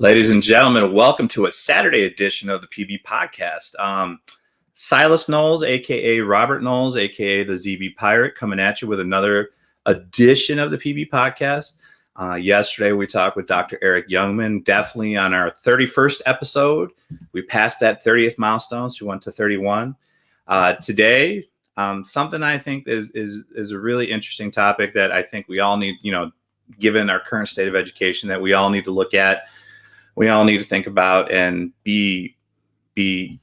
Ladies and gentlemen, welcome to a Saturday edition of the PB Podcast. Silas Knowles, aka Robert Knowles, aka the ZB Pirate, coming at you with another edition of the PB Podcast. Yesterday, we talked with Dr. Eric Youngman, definitely on our 31st episode. We passed that 30th milestone, so we went to 31. Today, something I think is a really interesting topic that I think we all need, given our current state of education, that we all need to look at. We all need to think about and be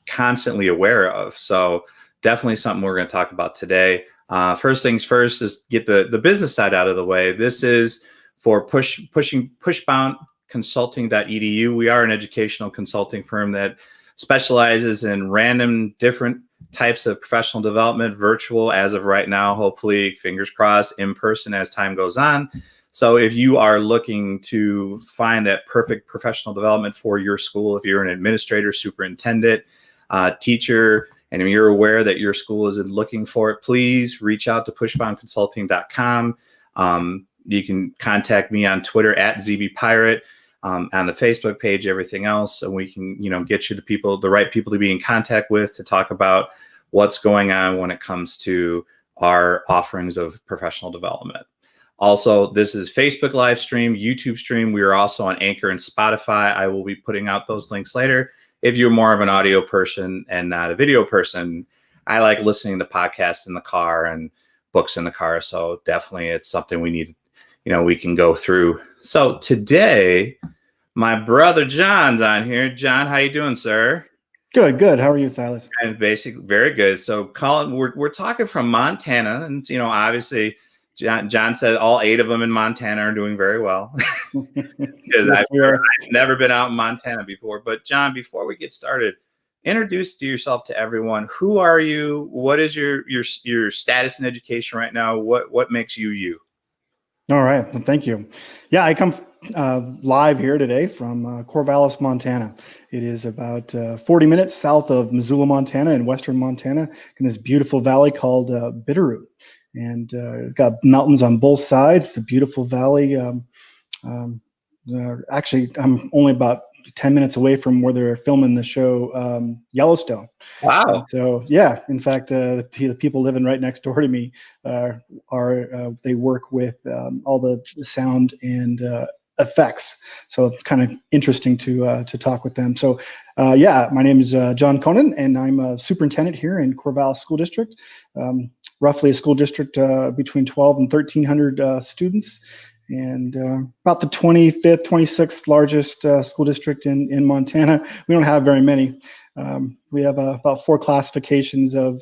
constantly aware of. So definitely something we're going to talk about today. First things first is get the business side out of the way. This is for pushboundconsulting.edu. We are an educational consulting firm that specializes in random different types of professional development, virtual as of right now, hopefully, fingers crossed, in person as time goes on. So if you are looking to find that perfect professional development for your school, if you're an administrator, superintendent, teacher, and you're aware that your school is looking for it, please reach out to pushboundconsulting.com. You can contact me on Twitter at ZBPirate, on the Facebook page, everything else. And we can, get you the right people to be in contact with to talk about what's going on when it comes to our offerings of professional development. Also, this is Facebook live stream, YouTube stream. We are also on Anchor and Spotify. I will be putting out those links later. If you're more of an audio person and not a video person, I like listening to podcasts in the car and books in the car. So definitely it's something we need, we can go through. So today, my brother John's on here. John, how you doing, sir? Good. How are you, Silas? And basically very good. So Colin, we're talking from Montana, and obviously John said all 8 of them in Montana are doing very well. Because I've never been out in Montana before. But John, before we get started, introduce yourself to everyone. Who are you? What is your status in education right now? What makes you you? All right. Well, thank you. Yeah, I come live here today from Corvallis, Montana. It is about 40 minutes south of Missoula, Montana, in western Montana, in this beautiful valley called Bitterroot. And got mountains on both sides. It's a beautiful valley. Actually, I'm only about 10 minutes away from where they're filming the show Yellowstone. Wow. So yeah, in fact, the people living right next door to me they work with all the sound and effects. So it's kind of interesting to talk with them. So my name is Jon Konen, and I'm a superintendent here in Corvallis School District. Roughly a school district between 12 and 1,300 students, and about the 25th, 26th largest school district in Montana. We don't have very many. We have about 4 classifications of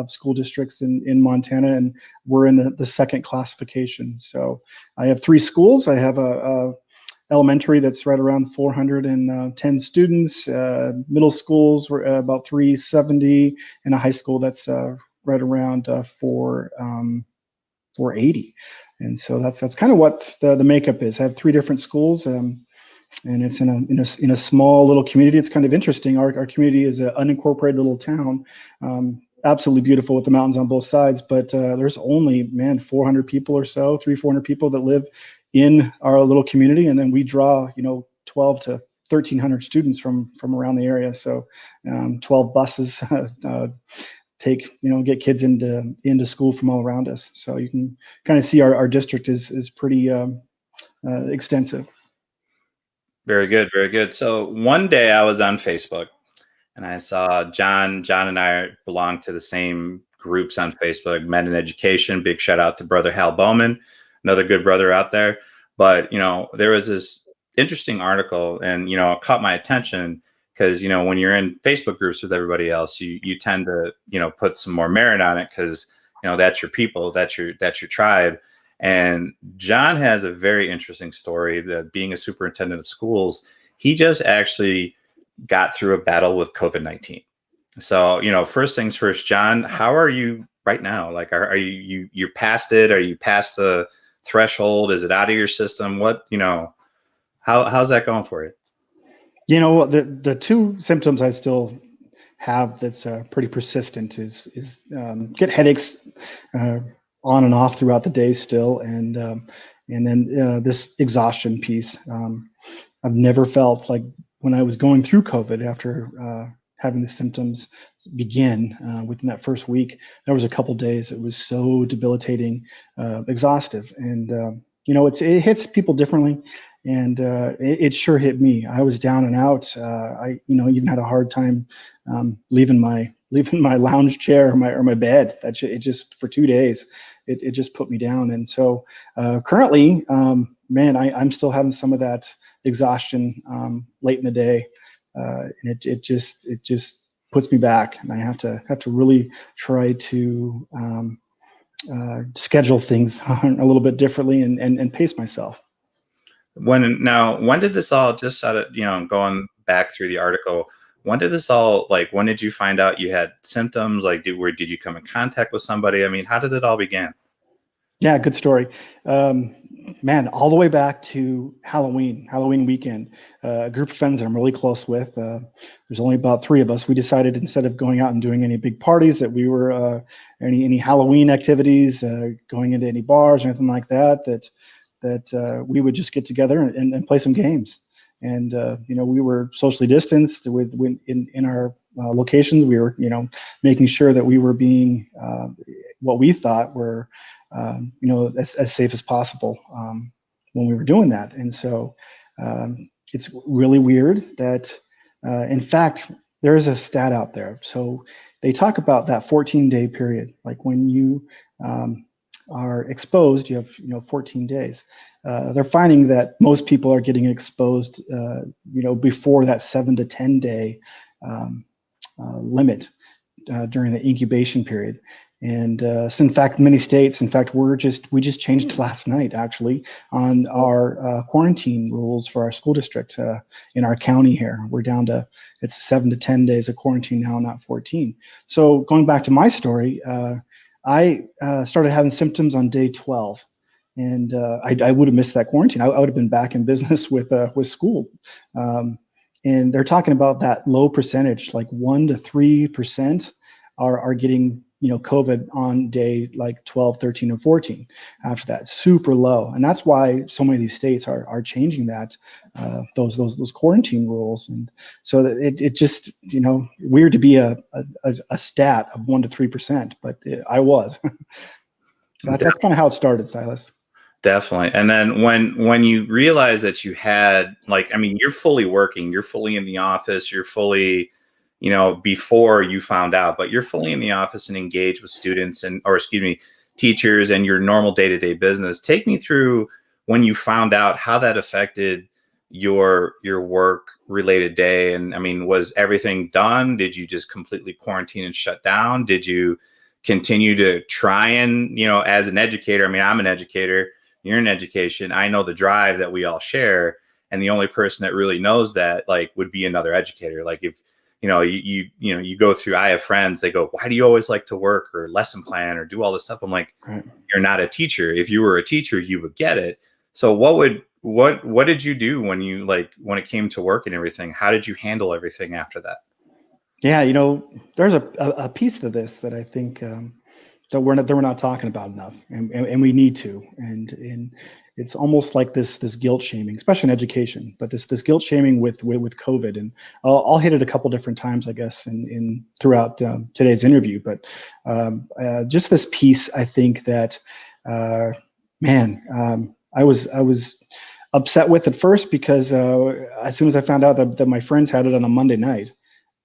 school districts in Montana, and we're in the second classification. So I have 3 schools. I have a elementary that's right around 410 students. Middle schools were about 370, and a high school that's right around 480. And so that's kind of what the makeup is. I have 3 different schools, and it's in a small little community. It's kind of interesting. Our community is an unincorporated little town, absolutely beautiful with the mountains on both sides. But there's only 400 people or so, 300-400 people that live in our little community, and then we draw 12 to 1,300 students from around the area. So 12 buses. Get kids into school from all around us. So you can kind of see our district is pretty extensive. Very good, very good. So one day I was on Facebook and I saw John and I belong to the same groups on Facebook, Men in Education. Big shout out to brother Hal Bowman, another good brother out there. But, there was this interesting article and, it caught my attention. Because, when you're in Facebook groups with everybody else, you tend to, put some more merit on it because, that's your people, that's your tribe. And John has a very interesting story that being a superintendent of schools, he just actually got through a battle with COVID-19. So, first things first, John, how are you right now? Like, are you're past it? Are you past the threshold? Is it out of your system? How's that going for you? The 2 symptoms I still have that's pretty persistent is get headaches on and off throughout the day still, and then this exhaustion piece. I've never felt like when I was going through COVID after having the symptoms begin within that first week. There was a couple days it was so debilitating, exhaustive, and it hits people differently, and it sure hit me. I was down and out. I even had a hard time leaving my lounge chair or my bed. It just for 2 days, it just put me down. And so currently, man, I'm still having some of that exhaustion late in the day. And it just puts me back, and I have to really try to schedule things a little bit differently and pace myself. When did this all, just out of, going back through the article, when did this all, like, when did you find out you had symptoms? Like, did you come in contact with somebody? I mean, how did it all begin? Yeah, good story. Man, all the way back to Halloween weekend. A group of friends I'm really close with. There's only about 3 of us. We decided, instead of going out and doing any big parties, that we were any Halloween activities, going into any bars or anything like that, that we would just get together and play some games. And we were socially distanced in our locations. We were making sure that we were being what we thought were as safe as possible when we were doing that. And so it's really weird that, in fact, there is a stat out there. So they talk about that 14-day period, like when you are exposed, you have 14 days. They're finding that most people are getting exposed, before that 7 to 10 day limit during the incubation period. And so, in fact, many states, we just changed last night, actually, on our quarantine rules for our school district in our county here. We're down to, it's 7 to 10 days of quarantine now, not 14. So going back to my story, I started having symptoms on day 12. And I would have missed that quarantine. I would have been back in business with school. And they're talking about that low percentage, like 1 to 3% are getting COVID on day like 12, 13, and 14. After that, super low, and that's why so many of these states are changing that those quarantine rules. And so it just weird to be a stat of 1 to 3%, but I was. So that's kind of how it started, Silas. Definitely. And then when you realize that you had, like, I mean, you're fully working, you're fully in the office, you're fully, before you found out, but you're fully in the office and engaged with students teachers and your normal day-to-day business. Take me through when you found out, how that affected your work related day. And I mean, was everything done? Did you just completely quarantine and shut down? Did you continue to try and, as an educator, I mean, I'm an educator, you're in education, I know the drive that we all share, and the only person that really knows that, like, would be another educator. Like, if you go through, I have friends, they go, why do you always like to work or lesson plan or do all this stuff? I'm like, right. You're not a teacher. If you were a teacher, you would get it. So what did you do when it came to work and everything? How did you handle everything after that? Yeah, there's a piece to this that I think that we're not talking about enough, and we need to. And it's almost like this guilt shaming, especially in education, but this guilt shaming with COVID. And I'll hit it a couple different times, I guess, in throughout today's interview. But just this piece, I think that, I was upset with at first, because as soon as I found out that my friends had it on a Monday night,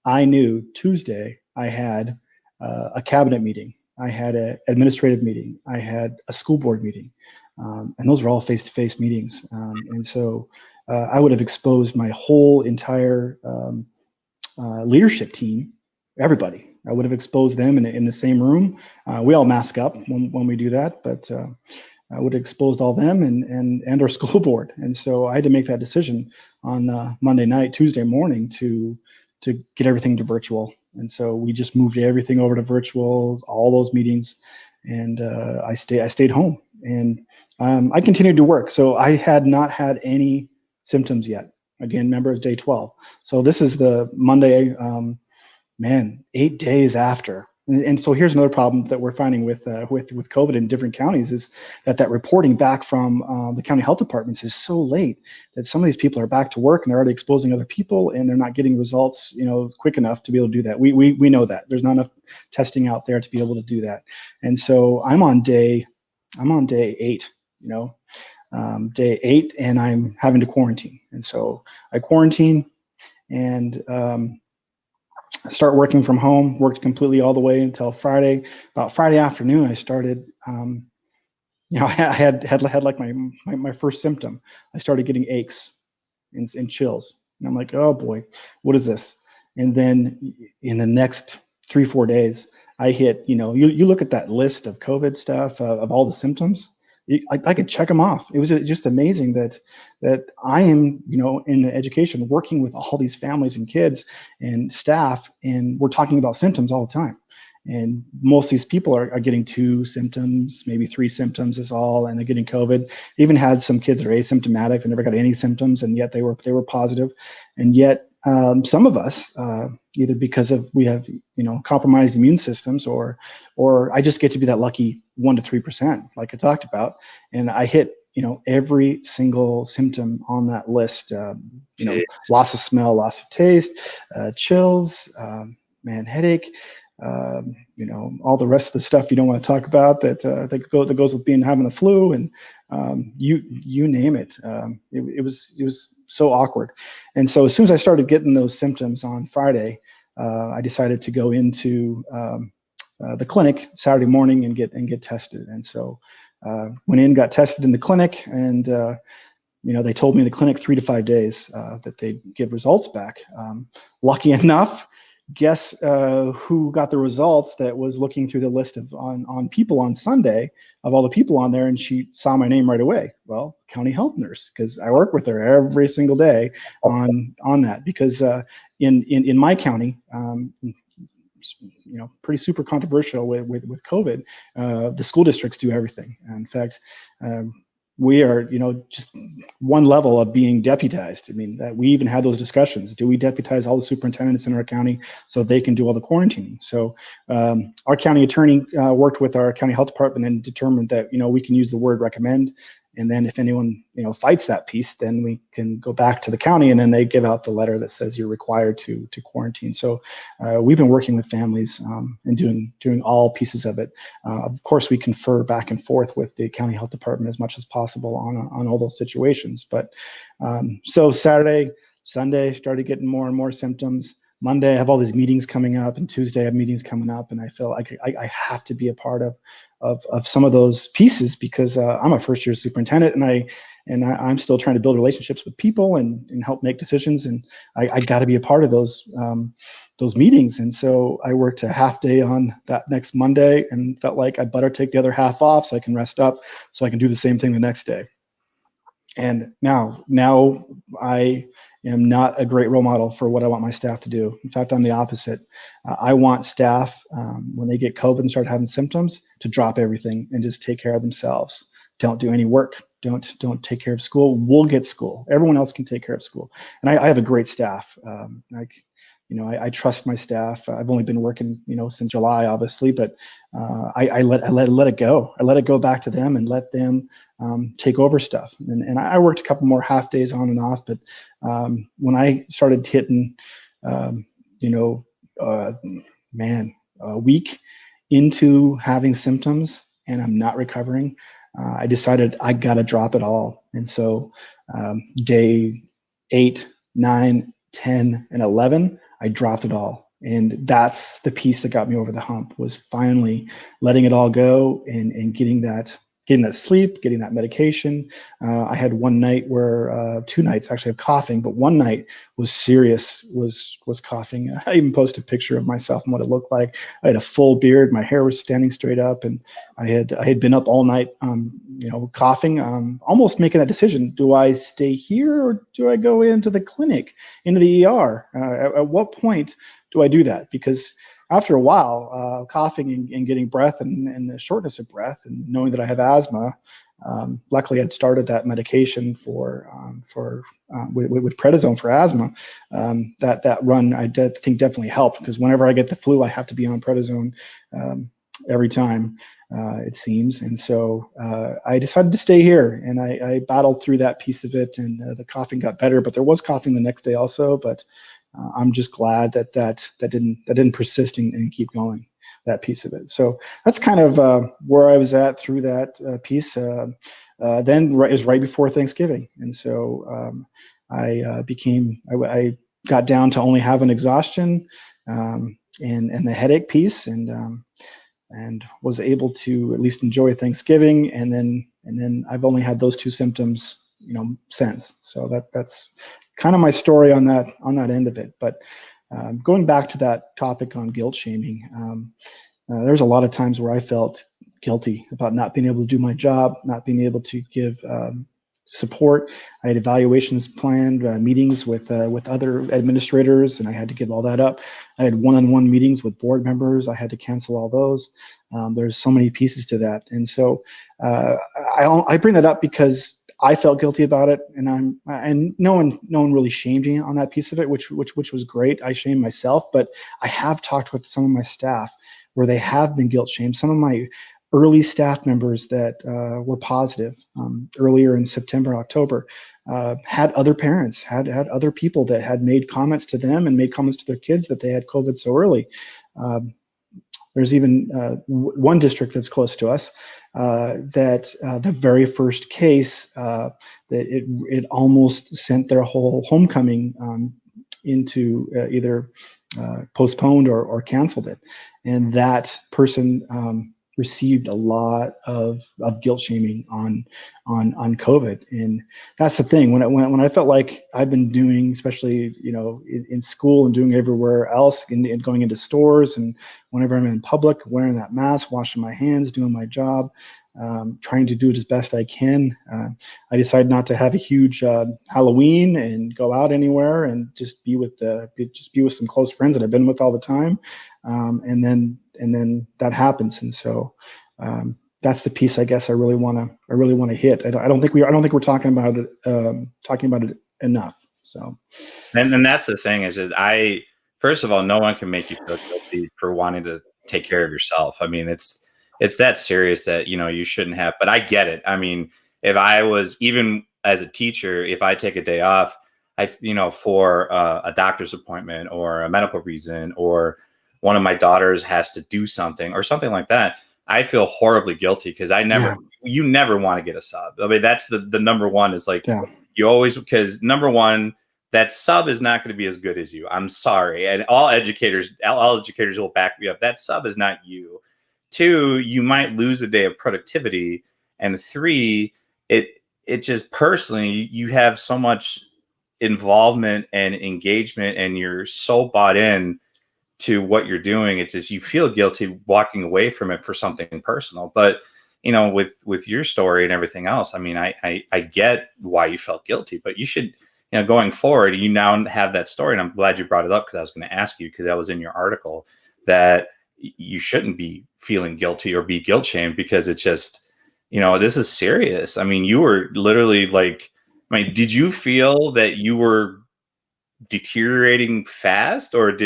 I knew Tuesday I had a cabinet meeting, I had an administrative meeting, I had a school board meeting, and those were all face-to-face meetings. And so I would have exposed my whole entire leadership team, everybody. I would have exposed them in the same room. We all mask up when we do that, but I would have exposed all them and our school board. And so I had to make that decision on Monday night, Tuesday morning to get everything to virtual. And so we just moved everything over to virtual, all those meetings, and I stayed home, and I continued to work. So I had not had any symptoms yet. Again, remember, it's day 12. So this is the Monday, 8 days after. And so here's another problem that we're finding with COVID in different counties is that reporting back from the county health departments is so late that some of these people are back to work and they're already exposing other people, and they're not getting results, quick enough to be able to do that. We know that there's not enough testing out there to be able to do that. And so I'm on day 8, day 8, and I'm having to quarantine. And so I quarantine and start working from home, worked completely all the way until Friday. About Friday afternoon, I started, I had like my first symptom. I started getting aches and chills. And I'm like, oh boy, what is this? And then in the next 3-4 days, I hit, you look at that list of COVID stuff, of all the symptoms, I could check them off. It was just amazing that I am, in education, working with all these families and kids and staff, and we're talking about symptoms all the time. And most of these people are getting 2 symptoms, maybe 3 symptoms is all, and they're getting COVID. Even had some kids that are asymptomatic, they never got any symptoms, and yet they were positive. And yet some of us, either because of we have compromised immune systems, or I just get to be that lucky 1 to 3%, like I talked about, and I hit every single symptom on that list. Loss of smell, loss of taste, chills, headache. All the rest of the stuff you don't want to talk about that goes with having the flu, and you name it. It was so awkward. And so as soon as I started getting those symptoms on Friday, I decided to go into the clinic Saturday morning and get tested. And so went in, got tested in the clinic, and they told me in the clinic 3 to 5 days that they'd give results back. Lucky enough, guess who got the results? That was looking through the list of on people on Sunday of all the people on there, and she saw my name right away. Well, county health nurse, because I work with her every single day on that. Because in my county, pretty super controversial with COVID. The school districts do everything. In fact, we are, just one level of being deputized. I mean, that we even had those discussions. Do we deputize all the superintendents in our county so they can do all the quarantining? So our county attorney worked with our county health department and determined that, we can use the word recommend. And then if anyone, fights that piece, then we can go back to the county, and then they give out the letter that says you're required to quarantine. So we've been working with families and doing all pieces of it. Of course, we confer back and forth with the county health department as much as possible on all those situations. But so Saturday, Sunday, started getting more and more symptoms. Monday, I have all these meetings coming up, and Tuesday, I have meetings coming up, and I feel like I have to be a part of some of those pieces, because I'm a first-year superintendent, and I'm still trying to build relationships with people and help make decisions, and I got to be a part of those meetings. And so I worked a half day on that next Monday, and felt like I better take the other half off so I can rest up, so I can do the same thing the next day. And now I am not a great role model for what I want my staff to do. In fact, I'm the opposite. I want staff, when they get COVID and start having symptoms, to drop everything and just take care of themselves. Don't do any work. Don't take care of school. We'll get school. Everyone else can take care of school. And I have a great staff. I trust my staff. I've only been working, since July, obviously, but I let it go. I let it go back to them and let them take over stuff. And I worked a couple more half days on and off, but when I started hitting, a week into having symptoms and I'm not recovering, I decided I got to drop it all. And so day 8, 9, 10, and 11, I dropped it all. And that's the piece that got me over the hump, was finally letting it all go and getting that sleep, getting that medication. I had one night where 2 nights actually of coughing, but one night was serious, was coughing. I even posted a picture of myself and what it looked like. I had a full beard, my hair was standing straight up, and I had been up all night, coughing, almost making a decision. Do I stay here or do I go into the clinic, into the ER? At what point do I do that? Because after a while, coughing and getting breath and the shortness of breath, and knowing that I have asthma, luckily I'd started that medication with prednisone for asthma. That run I think definitely helped, because whenever I get the flu, I have to be on prednisone every time, it seems. And so I decided to stay here, and I battled through that piece of it, and the coughing got better, but there was coughing the next day also. But I'm just glad that didn't persist and keep going, that piece of it. So that's kind of where I was at through that piece. Then it was right before Thanksgiving, and so I got down to only having exhaustion and the headache piece, and was able to at least enjoy Thanksgiving, and then I've only had those two symptoms, since. So that's kind of my story on that end of it. But going back to that topic on guilt shaming, there's a lot of times where I felt guilty about not being able to do my job, not being able to give support. I had evaluations planned, meetings with other administrators, and I had to give all that up. I had one-on-one meetings with board members. I had to cancel all those. There's so many pieces to that, and so I bring that up because I felt guilty about it, and no one really shamed me on that piece of it, which was great. I shamed myself, but I have talked with some of my staff where they have been guilt shamed. Some of my early staff members that were positive earlier in September, October, had other parents, had other people that had made comments to them and made comments to their kids that they had COVID so early. There's even one district that's close to us that the very first case, that it almost sent their whole homecoming into either postponed or canceled it. And that person received a lot of guilt shaming on COVID. And that's the thing, when I felt like I've been doing, especially in school and doing everywhere else, and going into stores, and whenever I'm in public, wearing that mask, washing my hands, doing my job, trying to do it as best I can. I decided not to have a huge Halloween and go out anywhere, and just be with some close friends that I've been with all the time. And then that happens. And so that's the piece I guess I really want to hit. I don't think we're talking about it enough. So, and that's the thing is first of all, no one can make you feel guilty for wanting to take care of yourself. I mean, it's that serious that, you shouldn't have, but I get it. I mean, if I was, even as a teacher, if I take a day off, for a doctor's appointment or a medical reason, or one of my daughters has to do something or something like that, I feel horribly guilty, because you never want to get a sub. I mean, that's the number one is like, you always, because number one, that sub is not going to be as good as you. I'm sorry. And all educators will back me up. That sub is not you. 2, you might lose a day of productivity. And 3, it just personally, you have so much involvement and engagement, and you're so bought in to what you're doing. It's just, you feel guilty walking away from it for something personal. But, with your story and everything else, I mean, I get why you felt guilty, but you should, going forward, you now have that story. And I'm glad you brought it up, because I was going to ask you, because that was in your article, that you shouldn't be feeling guilty or be guilt shamed, because it's just, this is serious. I mean, you were literally like, did you feel that you were deteriorating fast, or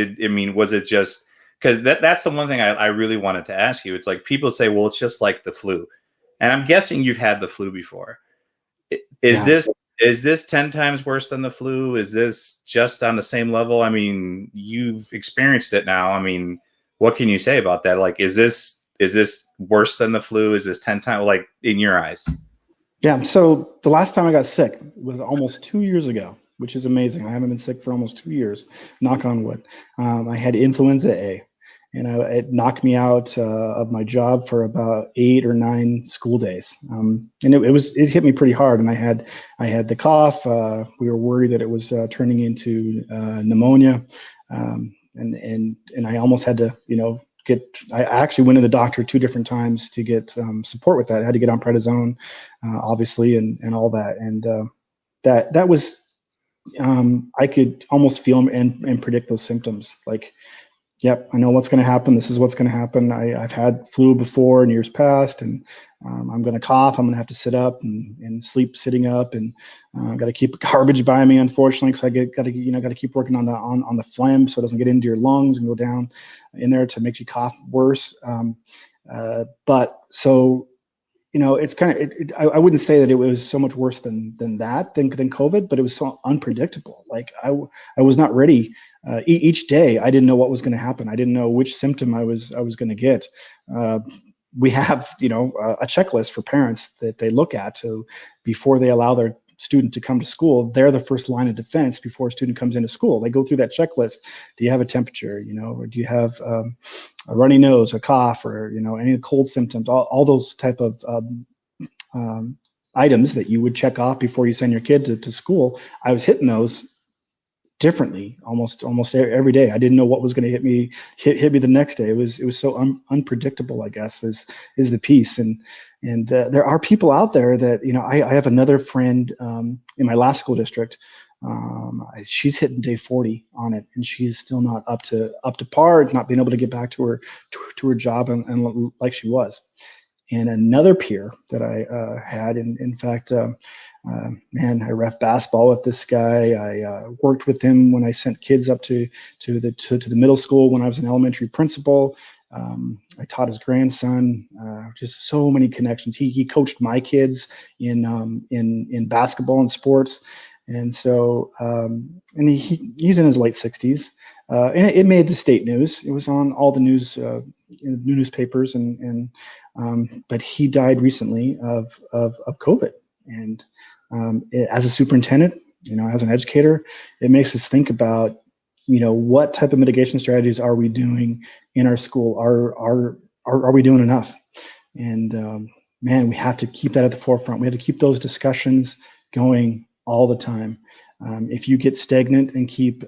was it just, because that's the one thing I really wanted to ask you. It's like, people say, well, it's just like the flu. And I'm guessing you've had the flu before. Is this 10 times worse than the flu? Is this just on the same level? I mean, you've experienced it now. I mean, what can you say about that? Like, is this worse than the flu? Is this 10 times, like, in your eyes? Yeah. So the last time I got sick was almost 2 years ago, which is amazing. I haven't been sick for almost 2 years, knock on wood. I had influenza A, and it knocked me out of my job for about 8 or 9 school days. And it hit me pretty hard. And I had the cough. We were worried that it was turning into pneumonia. And I almost had to, I actually went to the doctor 2 different times to get support with that. I had to get on prednisone, obviously, and all that. And that was, I could almost feel and predict those symptoms. Like, Yep, I know what's going to happen. This is what's going to happen. I've had flu before in years past, and I'm going to cough. I'm going to have to sit up and sleep sitting up, and I've got to keep garbage by me, unfortunately, because got to keep working on the phlegm so it doesn't get into your lungs and go down in there to make you cough worse. But so it's kind of, I wouldn't say that it was so much worse than COVID, but it was so unpredictable. Like I was not ready. Each day, I didn't know what was going to happen. I didn't know which symptom I was going to get. We have, a checklist for parents that they look at before they allow their student to come to school. They're the first line of defense before a student comes into school. They go through that checklist. Do you have a temperature? Or do you have a runny nose, a cough, or any cold symptoms? All those type of items that you would check off before you send your kid to school. I was hitting those differently almost every day. I didn't know what was going to hit me the next day. It was so unpredictable, I guess, is the piece. And there are people out there that, I have another friend in my last school district. She's hitting day 40 on it, and she's still not up to par. It's not being able to get back to her job and like she was. And another peer that I had, in fact, I ref basketball with this guy. I worked with him when I sent kids up to the middle school when I was an elementary principal. I taught his grandson. Just so many connections. He coached my kids in basketball and sports, and so and he's in his late 60s. And it made the state news. It was on all the news, newspapers, but he died recently of COVID. And as a superintendent, as an educator, it makes us think about, what type of mitigation strategies are we doing in our school? Are we doing enough? And man, we have to keep that at the forefront. We have to keep those discussions going all the time. If you get stagnant and keep,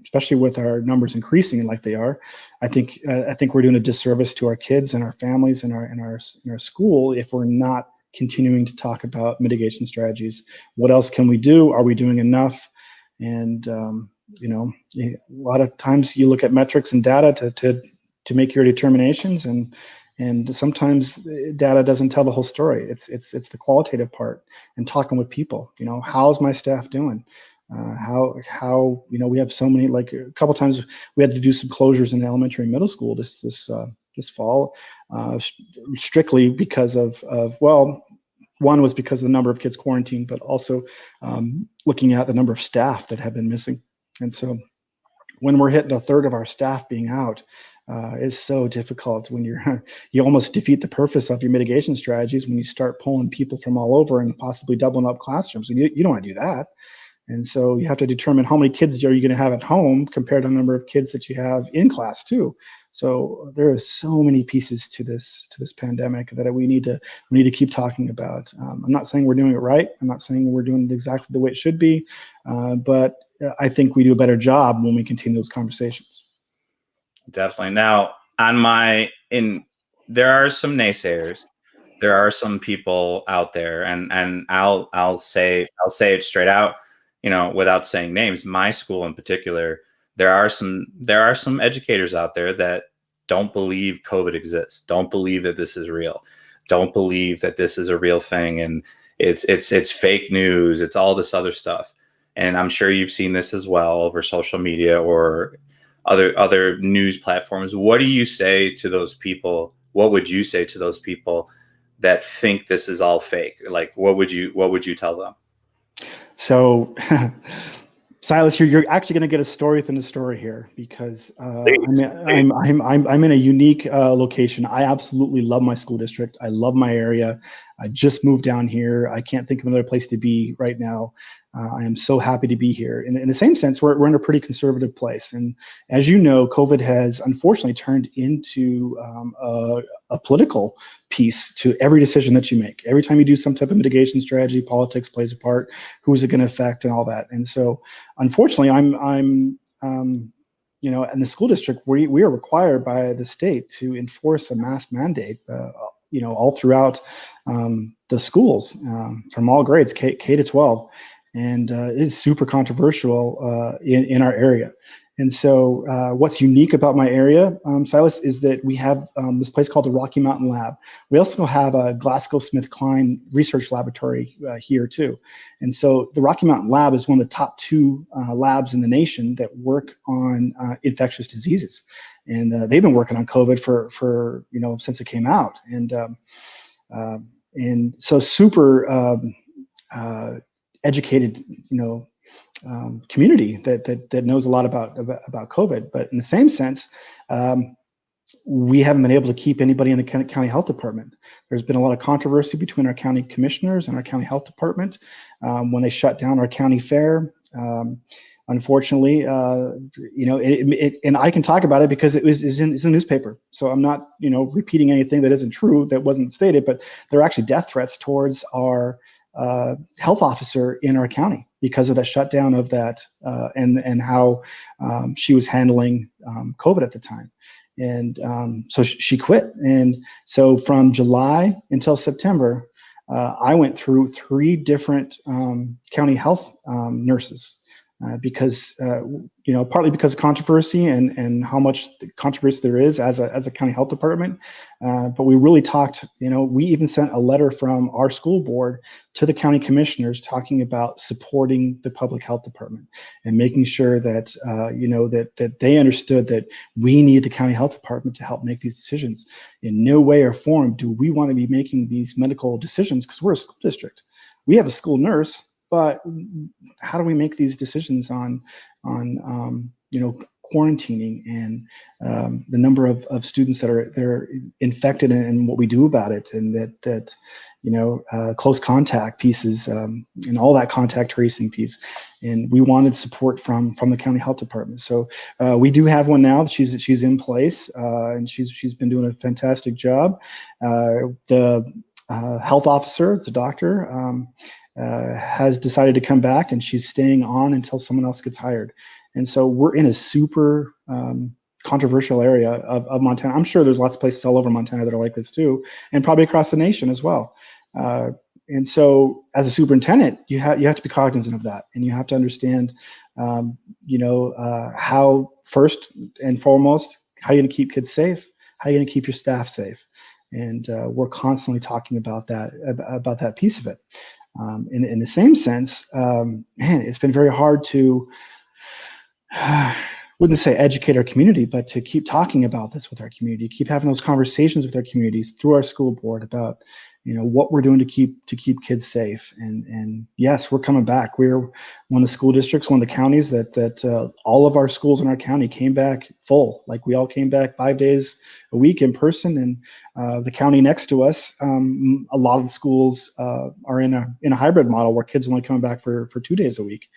especially with our numbers increasing like they are, I think we're doing a disservice to our kids and our families and our school if we're not continuing to talk about mitigation strategies. What else can we do? Are we doing enough? And a lot of times you look at metrics and data to make your determinations, and sometimes data doesn't tell the whole story. It's the qualitative part and talking with people. How's my staff doing? How we have so many, like a couple times we had to do some closures in elementary and middle school this fall, strictly because of one was because of the number of kids quarantined, but also looking at the number of staff that have been missing. And so when we're hitting a third of our staff being out, is so difficult when you almost defeat the purpose of your mitigation strategies when you start pulling people from all over and possibly doubling up classrooms. And you don't want to do that. And so you have to determine how many kids are you going to have at home compared to the number of kids that you have in class too. So there are so many pieces to this pandemic that we need to keep talking about. I'm not saying we're doing it right. I'm not saying we're doing it exactly the way it should be, but I think we do a better job when we continue those conversations. Definitely. Now, there are some naysayers. There are some people out there, and I'll say it straight out, without saying names. My school in particular, there are some educators out there that don't believe COVID exists, don't believe that this is real, don't believe that this is a real thing, and it's fake news. It's all this other stuff. And I'm sure you've seen this as well over social media or other news platforms. What do you say to those people? What would you say to those people that think this is all fake? Like, what would you tell them? So, Silas, you're actually going to get a story within a story here, because I'm in a unique location. I absolutely love my school district. I love my area. I just moved down here. I can't think of another place to be right now. I am so happy to be here. In the same sense, we're in a pretty conservative place. And as you know, COVID has unfortunately turned into a political piece to every decision that you make. Every time you do some type of mitigation strategy, politics plays a part. Who is it going to affect and all that? And so, unfortunately, I'm in the school district, we are required by the state to enforce a mask mandate, all throughout the schools, from all grades, K to 12. And it is super controversial in our area. And so what's unique about my area, Silas, is that we have this place called the Rocky Mountain Lab. We also have a GlaxoSmithKline research laboratory here too. And so the Rocky Mountain Lab is one of the top 2 labs in the nation that work on infectious diseases. And they've been working on COVID for since it came out. And so super educated, community that knows a lot about COVID. But in the same sense, we haven't been able to keep anybody in the county health department. There's been a lot of controversy between our county commissioners and our county health department when they shut down our county fair. Unfortunately, and I can talk about it because it's in the newspaper. So I'm not, repeating anything that isn't true, that wasn't stated, but there are actually death threats towards our health officer in our county because of that shutdown of that and how she was handling COVID at the time. And so she quit. And so from July until September, I went through 3 different county health nurses. Because partly because of controversy and how much controversy there is as a county health department, but we really talked. We even sent a letter from our school board to the county commissioners talking about supporting the public health department and making sure that that they understood that we need the county health department to help make these decisions. In no way or form do we want to be making these medical decisions because we're a school district. We have a school nurse. But how do we make these decisions on quarantining and the number of students that are infected and what we do about it, and that close contact pieces and all that contact tracing piece. And we wanted support from the county health department. So we do have one now. She's in place and she's been doing a fantastic job. The health officer, it's a doctor. Has decided to come back, and she's staying on until someone else gets hired. And so we're in a super controversial area of Montana. I'm sure there's lots of places all over Montana that are like this too, and probably across the nation as well. And so as a superintendent, you have to be cognizant of that, and you have to understand, how first and foremost, how you're going to keep kids safe, how you're going to keep your staff safe. And we're constantly talking about that piece of it. In the same sense, it's been very hard to, wouldn't say educate our community, but to keep talking about this with our community, keep having those conversations with our communities through our school board about, what we're doing to keep kids safe. And yes, we're coming back. We're one of the school districts, one of the counties that all of our schools in our county came back full. Like we all came back 5 days a week in person. And the county next to us, a lot of the schools are in a hybrid model where kids are only coming back for 2 days a week.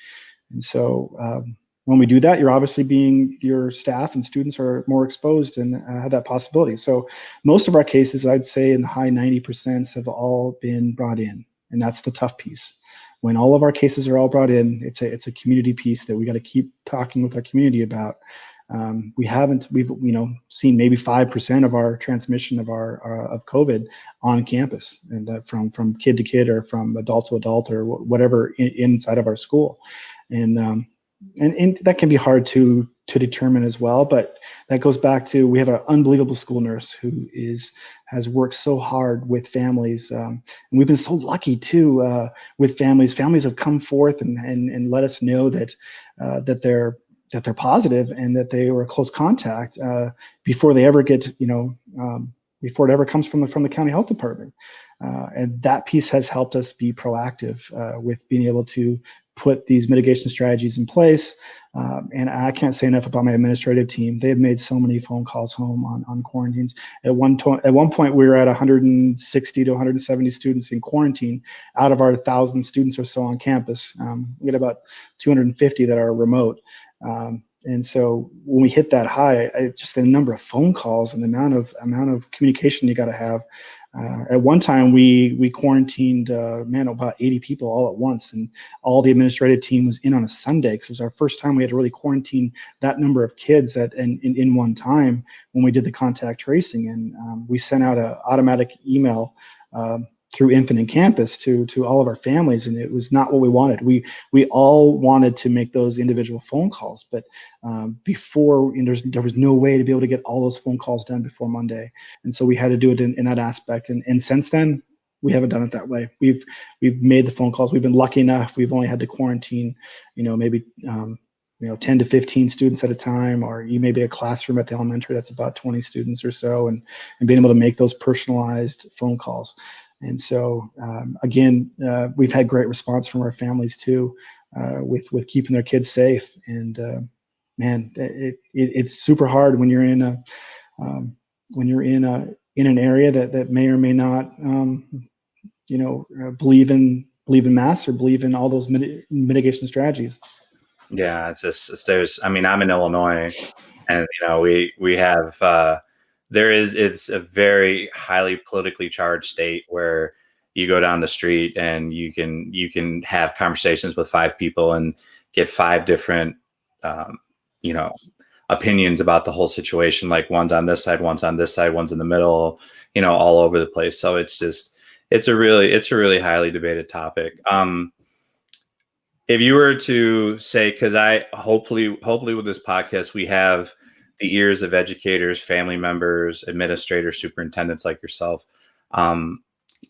And so when we do that, you're obviously your staff and students are more exposed and have that possibility. So most of our cases, I'd say in the high 90% have all been brought in. And that's the tough piece. When all of our cases are all brought in, it's a community piece that we got to keep talking with our community about. We've seen maybe 5% of our transmission of COVID on campus, and from kid to kid or from adult to adult or whatever inside of our school. And that can be hard to determine as well, but that goes back to, we have an unbelievable school nurse who has worked so hard with families, and we've been so lucky too with families. Families have come forth and let us know that they're positive and that they were a close contact before they ever get before it ever comes from the county health department, and that piece has helped us be proactive with being able to put these mitigation strategies in place. And I can't say enough about my administrative team. They have made so many phone calls home on quarantines. At one point, we were at 160 to 170 students in quarantine out of our 1,000 students or so on campus. We get about 250 that are remote. And so when we hit that high, just the number of phone calls and the amount of communication you got to have. At one time, we quarantined about 80 people all at once, and all the administrative team was in on a Sunday because it was our first time we had to really quarantine that number of kids in one time when we did the contact tracing. And we sent out an automatic email through Infinite Campus to all of our families, and it was not what we wanted. We all wanted to make those individual phone calls, but before, there was no way to be able to get all those phone calls done before Monday, and so we had to do it in that aspect. And since then, we haven't done it that way. We've made the phone calls. We've been lucky enough. We've only had to quarantine, maybe 10 to 15 students at a time, or you may be a classroom at the elementary that's about 20 students or so, and being able to make those personalized phone calls. And so, again, we've had great response from our families too, with keeping their kids safe. And man, it's super hard when you're in an area that may or may not, believe in masks or believe in all those mitigation strategies. Yeah, I'm in Illinois, and we have it's a very highly politically charged state where you go down the street and you can have conversations with 5 people and get 5 different opinions about the whole situation. Like one's on this side, one's on this side, one's in the middle, all over the place. So it's a really highly debated topic. If you were to say, because hopefully with this podcast, we have the ears of educators, family members, administrators, superintendents like yourself.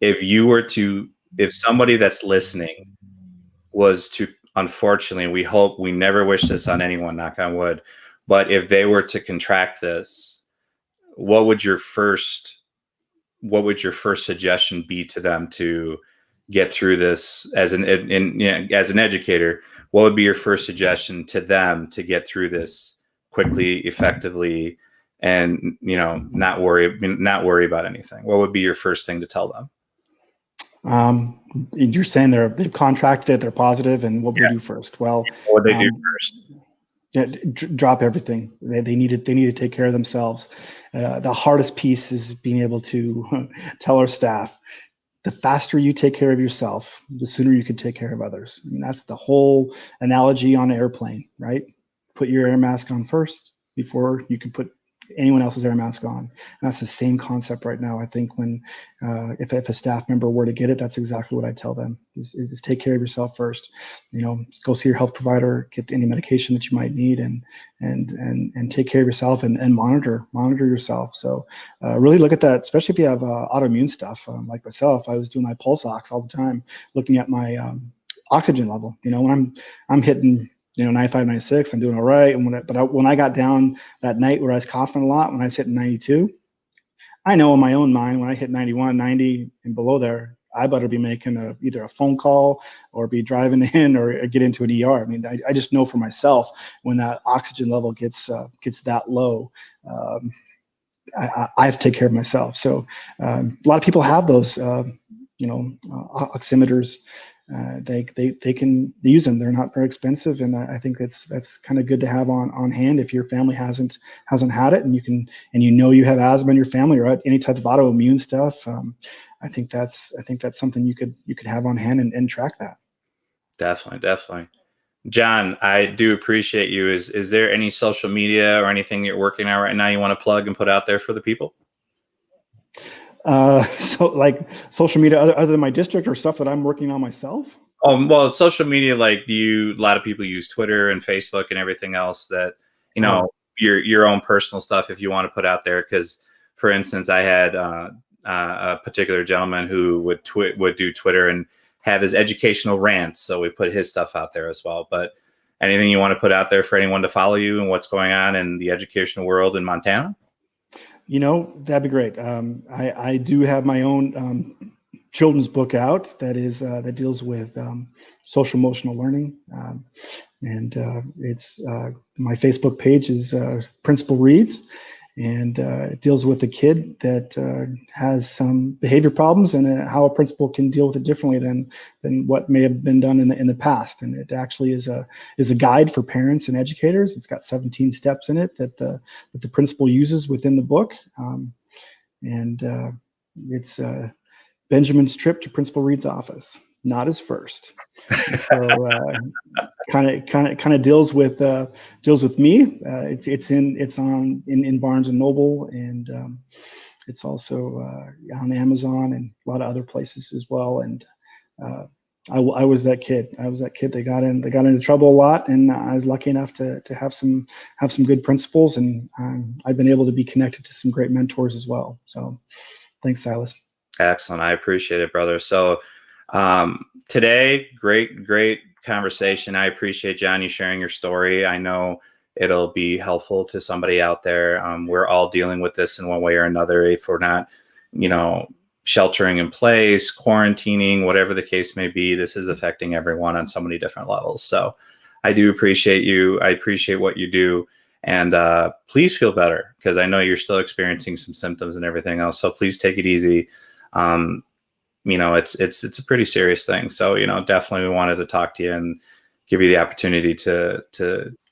If somebody that's listening was to, unfortunately, we never wish this on anyone, knock on wood, but if they were to contract this, what would your first suggestion be to them to get through this as an educator? What would be your first suggestion to them to get through this quickly, effectively, and not worry about anything? What would be your first thing to tell them? You're saying they've contracted it, they're positive, and what would they do first? Well, what would they do first? Yeah, drop everything. They need to take care of themselves. The hardest piece is being able to tell our staff, the faster you take care of yourself, the sooner you can take care of others. I mean, that's the whole analogy on an airplane, right? Put your air mask on first before you can put anyone else's air mask on. And that's the same concept right now. I think when if a staff member were to get it, that's exactly what I tell them is take care of yourself first. Go see your health provider, get any medication that you might need, and take care of yourself and monitor yourself. So really look at that, especially if you have autoimmune stuff. Like myself, I was doing my pulse ox all the time, looking at my oxygen level. When I'm hitting 95, 96, I'm doing all right. And when I got down that night where I was coughing a lot, when I was hitting 92, I know in my own mind, when I hit 91, 90 and below there, I better be making either a phone call or be driving in or get into an ER. I mean, I just know for myself when that oxygen level gets that low, I have to take care of myself. So a lot of people have those, oximeters. They can use them. They're not very expensive, and I think that's kind of good to have on hand if your family hasn't had it, and you have asthma in your family or any type of autoimmune stuff. I think that's something you could have on hand and track that. Definitely. Jon, I do appreciate you. Is there any social media or anything you're working on right now you want to plug and put out there for the people? So like social media other than my district or stuff that I'm working on myself? Well, social media, like a lot of people use Twitter and Facebook and everything else that, your own personal stuff, if you want to put out there. Cause for instance, I had, a particular gentleman who would do Twitter and have his educational rants. So we put his stuff out there as well. But anything you want to put out there for anyone to follow you and what's going on in the educational world in Montana? That'd be great. I do have my own children's book out that deals with social emotional learning, and it's my Facebook page is Principal Reads, and it deals with a kid that has some behavior problems and how a principal can deal with it differently than what may have been done in the past. And it actually is a guide for parents and educators. It's got 17 steps in it that the principal uses within the book, and it's Benjamin's trip to Principal Reed's office, not his first. So kind of deals with me. It's in Barnes and Noble, and It's also on Amazon and a lot of other places as well. And I was that kid. I was that kid that got into trouble a lot, and I was lucky enough to have some good principles, and I've been able to be connected to some great mentors as well. So, thanks, Silas. Excellent. I appreciate it, brother. So today, great conversation. I appreciate, Jon, you sharing your story. I know it'll be helpful to somebody out there. We're all dealing with this in one way or another. If we're not, sheltering in place, quarantining, whatever the case may be, this is affecting everyone on so many different levels. So I do appreciate you. I appreciate what you do. And please feel better, because I know you're still experiencing some symptoms and everything else. So please take it easy. It's a pretty serious thing. So, definitely we wanted to talk to you and give you the opportunity to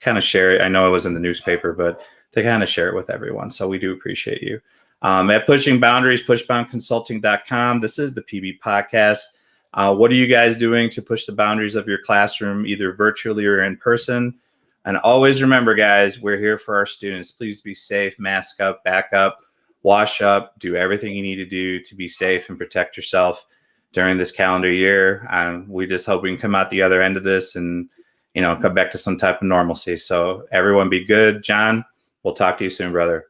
kind of share it. I know it was in the newspaper, but to kind of share it with everyone. So we do appreciate you. At Pushing Boundaries, pushboundconsulting.com. This is the PB Podcast. What are you guys doing to push the boundaries of your classroom, either virtually or in person? And always remember, guys, we're here for our students. Please be safe, mask up, back up, wash up, do everything you need to do to be safe and protect yourself during this calendar year. We just hope we can come out the other end of this and, come back to some type of normalcy. So everyone be good. Jon, we'll talk to you soon, brother.